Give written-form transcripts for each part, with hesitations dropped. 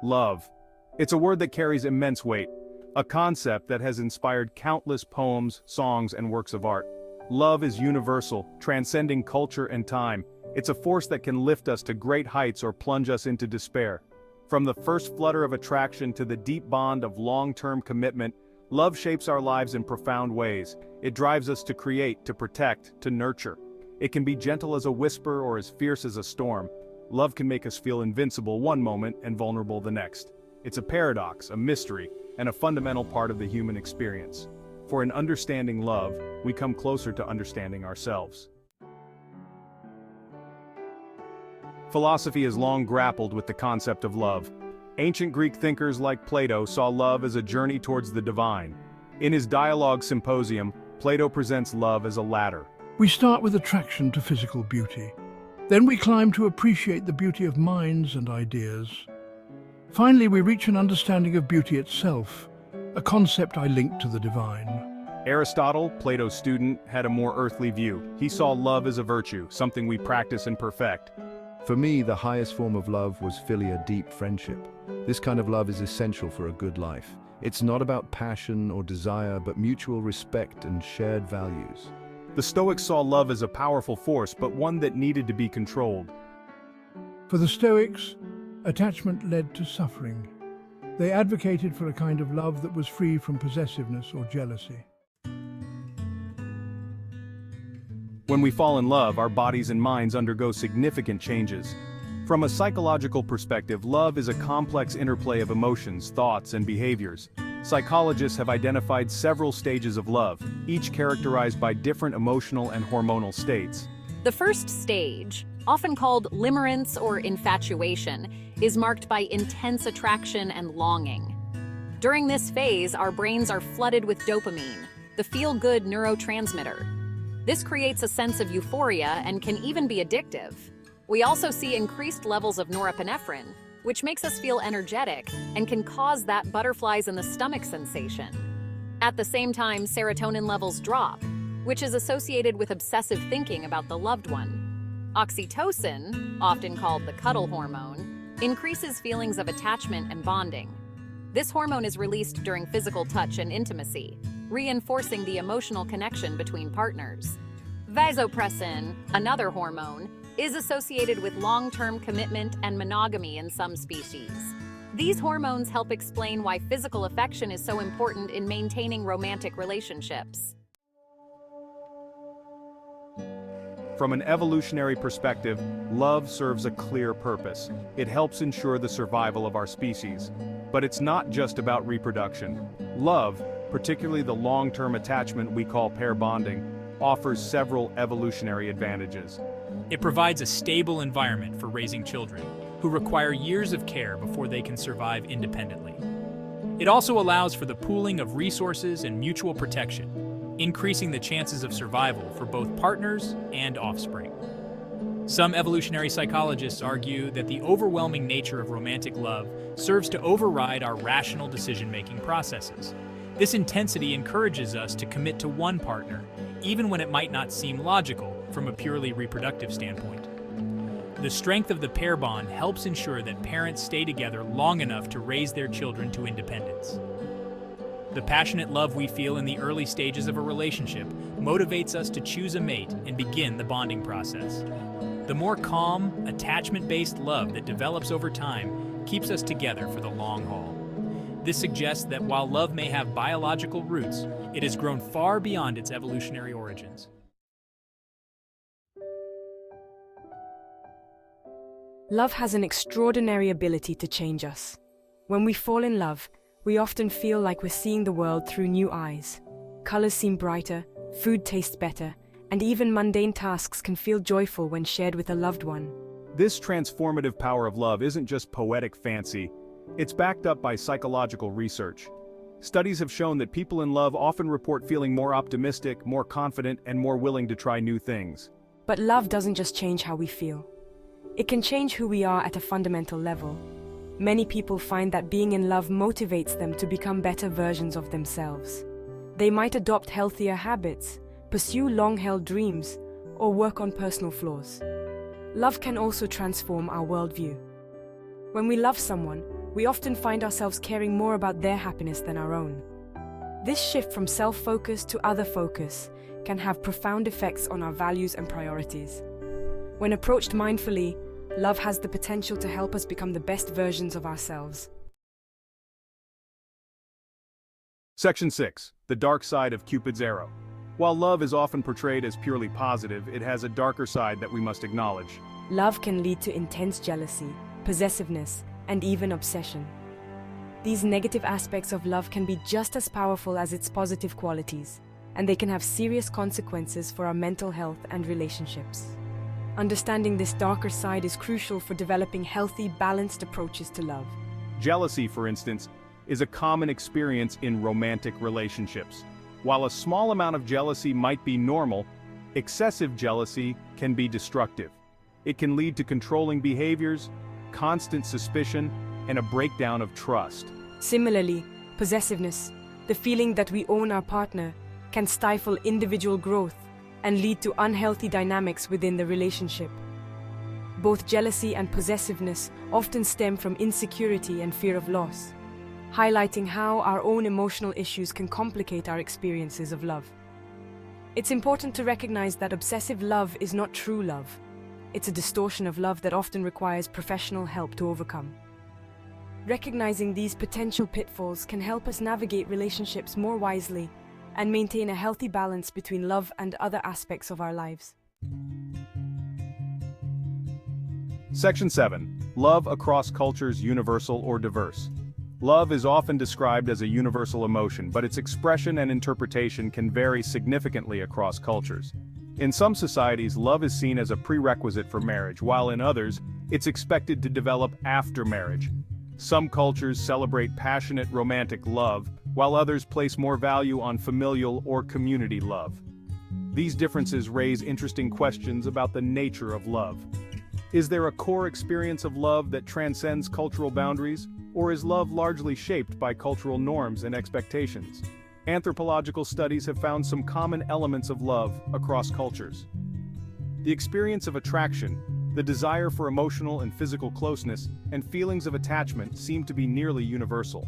Love. It's a word that carries immense weight, a concept that has inspired countless poems, songs, and works of art. Love is universal, transcending culture and time. It's a force that can lift us to great heights or plunge us into despair. From the first flutter of attraction to the deep bond of long-term commitment, love shapes our lives in profound ways. It drives us to create, to protect, to nurture. It can be gentle as a whisper or as fierce as a storm. Love can make us feel invincible one moment and vulnerable the next. It's a paradox, a mystery, and a fundamental part of the human experience. For in understanding love, we come closer to understanding ourselves. Philosophy has long grappled with the concept of love. Ancient Greek thinkers like Plato saw love as a journey towards the divine. In his Dialogue Symposium, Plato presents love as a ladder. We start with attraction to physical beauty. Then we climb to appreciate the beauty of minds and ideas. Finally, we reach an understanding of beauty itself, a concept I link to the divine. Aristotle, Plato's student, had a more earthly view. He saw love as a virtue, something we practice and perfect. For me, the highest form of love was philia, deep friendship. This kind of love is essential for a good life. It's not about passion or desire, but mutual respect and shared values. The Stoics saw love as a powerful force, but one that needed to be controlled. For the Stoics, attachment led to suffering. They advocated for a kind of love that was free from possessiveness or jealousy. When we fall in love, our bodies and minds undergo significant changes. From a psychological perspective, love is a complex interplay of emotions, thoughts, and behaviors. Psychologists have identified several stages of love, each characterized by different emotional and hormonal states. The first stage, often called limerence or infatuation, is marked by intense attraction and longing. During this phase, our brains are flooded with dopamine, the feel-good neurotransmitter. This creates a sense of euphoria and can even be addictive. We also see increased levels of norepinephrine, which makes us feel energetic and can cause that butterflies in the stomach sensation. At the same time, serotonin levels drop, which is associated with obsessive thinking about the loved one. Oxytocin, often called the cuddle hormone, increases feelings of attachment and bonding. This hormone is released during physical touch and intimacy, reinforcing the emotional connection between partners. Vasopressin, another hormone, is associated with long-term commitment and monogamy in some species. These hormones help explain why physical affection is so important in maintaining romantic relationships. From an evolutionary perspective, love serves a clear purpose. It helps ensure the survival of our species. But it's not just about reproduction. Love, particularly the long-term attachment we call pair bonding, offers several evolutionary advantages. It provides a stable environment for raising children, who require years of care before they can survive independently. It also allows for the pooling of resources and mutual protection, increasing the chances of survival for both partners and offspring. Some evolutionary psychologists argue that the overwhelming nature of romantic love serves to override our rational decision-making processes. This intensity encourages us to commit to one partner, even when it might not seem logical from a purely reproductive standpoint. The strength of the pair bond helps ensure that parents stay together long enough to raise their children to independence. The passionate love we feel in the early stages of a relationship motivates us to choose a mate and begin the bonding process. The more calm, attachment-based love that develops over time keeps us together for the long haul. This suggests that while love may have biological roots, it has grown far beyond its evolutionary origins. Love has an extraordinary ability to change us. When we fall in love, we often feel like we're seeing the world through new eyes. Colors seem brighter, food tastes better, and even mundane tasks can feel joyful when shared with a loved one. This transformative power of love isn't just poetic fancy. It's backed up by psychological research. Studies have shown that people in love often report feeling more optimistic, more confident, and more willing to try new things. But love doesn't just change how we feel. It can change who we are at a fundamental level. Many people find that being in love motivates them to become better versions of themselves. They might adopt healthier habits, pursue long-held dreams, or work on personal flaws. Love can also transform our worldview. When we love someone, we often find ourselves caring more about their happiness than our own. This shift from self-focus to other focus can have profound effects on our values and priorities. When approached mindfully, love has the potential to help us become the best versions of ourselves. Section 6. The dark side of Cupid's arrow. While love is often portrayed as purely positive, it has a darker side that we must acknowledge. Love can lead to intense jealousy, possessiveness, and even obsession. These negative aspects of love can be just as powerful as its positive qualities, and they can have serious consequences for our mental health and relationships. Understanding this darker side is crucial for developing healthy, balanced approaches to love. Jealousy, for instance, is a common experience in romantic relationships. While a small amount of jealousy might be normal, excessive jealousy can be destructive. It can lead to controlling behaviors, constant suspicion, and a breakdown of trust. Similarly, possessiveness, the feeling that we own our partner, can stifle individual growth and lead to unhealthy dynamics within the relationship. Both jealousy and possessiveness often stem from insecurity and fear of loss, highlighting how our own emotional issues can complicate our experiences of love. It's important to recognize that obsessive love is not true love. It's a distortion of love that often requires professional help to overcome. Recognizing these potential pitfalls can help us navigate relationships more wisely and maintain a healthy balance between love and other aspects of our lives. Section 7. Love across cultures, universal or diverse. Love is often described as a universal emotion, but its expression and interpretation can vary significantly across cultures. In some societies, love is seen as a prerequisite for marriage, while in others, it's expected to develop after marriage. Some cultures celebrate passionate romantic love, while others place more value on familial or community love. These differences raise interesting questions about the nature of love. Is there a core experience of love that transcends cultural boundaries, or is love largely shaped by cultural norms and expectations? Anthropological studies have found some common elements of love across cultures. The experience of attraction, the desire for emotional and physical closeness, and feelings of attachment seem to be nearly universal.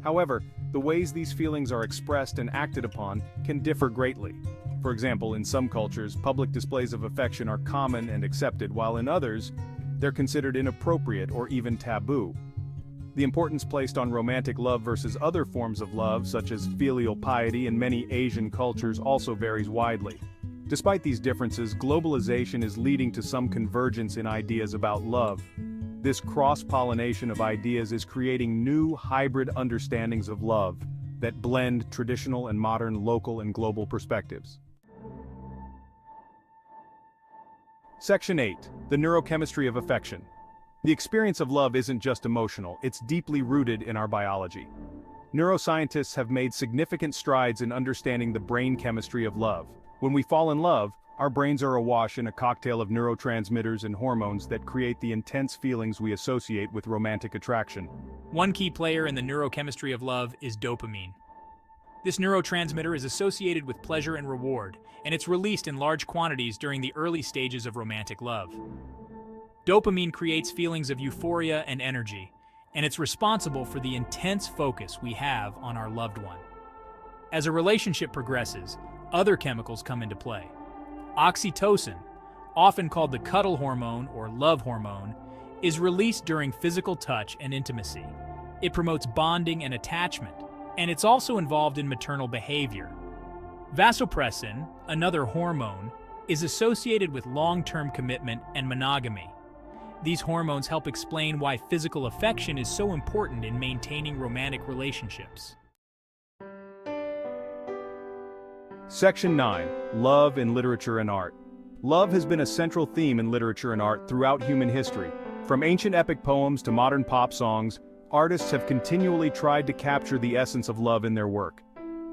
However, the ways these feelings are expressed and acted upon can differ greatly. For example, in some cultures, public displays of affection are common and accepted, while in others, they're considered inappropriate or even taboo. The importance placed on romantic love versus other forms of love, such as filial piety in many Asian cultures, also varies widely. Despite these differences, globalization is leading to some convergence in ideas about love. This cross-pollination of ideas is creating new hybrid understandings of love that blend traditional and modern local and global perspectives. Section 8. The Neurochemistry of Affection. The experience of love isn't just emotional, it's deeply rooted in our biology. Neuroscientists have made significant strides in understanding the brain chemistry of love. When we fall in love, our brains are awash in a cocktail of neurotransmitters and hormones that create the intense feelings we associate with romantic attraction. One key player in the neurochemistry of love is dopamine. This neurotransmitter is associated with pleasure and reward, and it's released in large quantities during the early stages of romantic love. Dopamine creates feelings of euphoria and energy, and it's responsible for the intense focus we have on our loved one. As a relationship progresses, other chemicals come into play. Oxytocin, often called the cuddle hormone or love hormone, is released during physical touch and intimacy. It promotes bonding and attachment, and it's also involved in maternal behavior. Vasopressin, another hormone, is associated with long-term commitment and monogamy. These hormones help explain why physical affection is so important in maintaining romantic relationships. Section 9. Love in Literature and Art. Love has been a central theme in literature and art throughout human history. From ancient epic poems to modern pop songs, artists have continually tried to capture the essence of love in their work.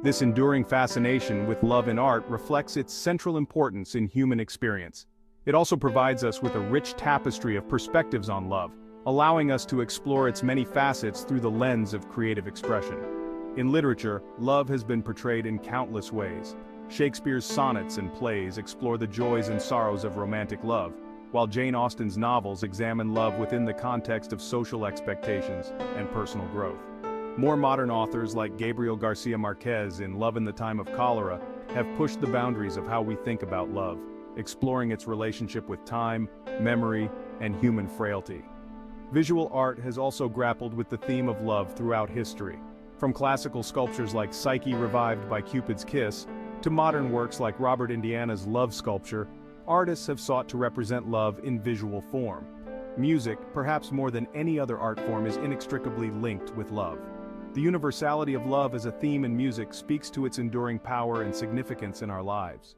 This enduring fascination with love in art reflects its central importance in human experience. It also provides us with a rich tapestry of perspectives on love, allowing us to explore its many facets through the lens of creative expression. In literature, love has been portrayed in countless ways. Shakespeare's sonnets and plays explore the joys and sorrows of romantic love, while Jane Austen's novels examine love within the context of social expectations and personal growth. More modern authors like Gabriel Garcia Marquez in Love in the Time of Cholera have pushed the boundaries of how we think about love, exploring its relationship with time, memory, and human frailty. Visual art has also grappled with the theme of love throughout history. From classical sculptures like Psyche revived by Cupid's kiss, to modern works like Robert Indiana's love sculpture, artists have sought to represent love in visual form. Music, perhaps more than any other art form, is inextricably linked with love. The universality of love as a theme in music speaks to its enduring power and significance in our lives.